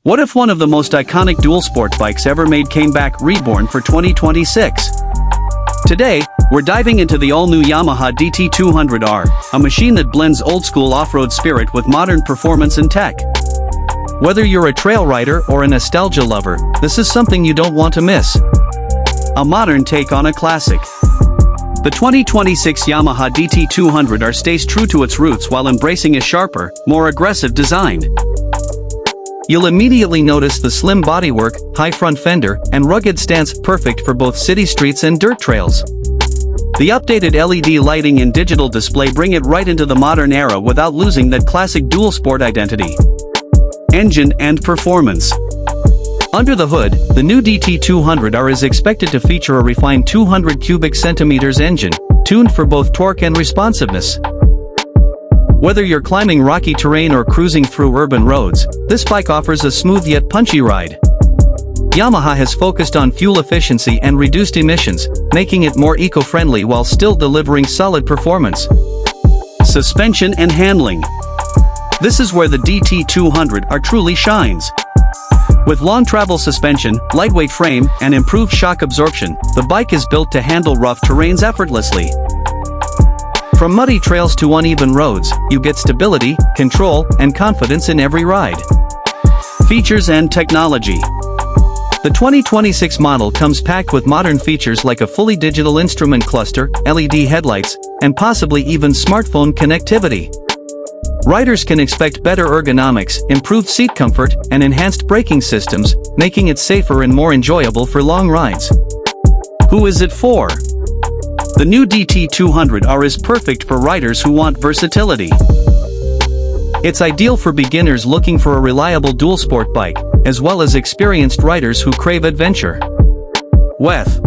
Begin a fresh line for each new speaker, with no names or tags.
What if one of the most iconic dual sport bikes ever made came back reborn for 2026? Today, we're diving into the all-new Yamaha DT200R, a machine that blends old-school off-road spirit with modern performance and tech. Whether you're a trail rider or a nostalgia lover, this is something you don't want to miss. A modern take on a classic. The 2026 Yamaha DT200R stays true to its roots while embracing a sharper, more aggressive design. You'll immediately notice the slim bodywork, high front fender, and rugged stance, perfect for both city streets and dirt trails. The updated LED lighting and digital display bring it right into the modern era without losing that classic dual sport identity. Engine and performance. Under the hood, the new DT200R is expected to feature a refined 200 cubic centimeters engine, tuned for both torque and responsiveness. Whether you're climbing rocky terrain or cruising through urban roads, this bike offers a smooth yet punchy ride. Yamaha has focused on fuel efficiency and reduced emissions, making it more eco-friendly while still delivering solid performance. Suspension and handling. This is where the DT200R truly shines. With long travel suspension, lightweight frame, and improved shock absorption, the bike is built to handle rough terrains effortlessly. From muddy trails to uneven roads, you get stability, control, and confidence in every ride. Features and technology. The 2026 model comes packed with modern features like a fully digital instrument cluster, LED headlights, and possibly even smartphone connectivity. Riders can expect better ergonomics, improved seat comfort, and enhanced braking systems, making it safer and more enjoyable for long rides. Who is it for? The new DT200R is perfect for riders who want versatility. It's ideal for beginners looking for a reliable dual sport bike, as well as experienced riders who crave adventure. With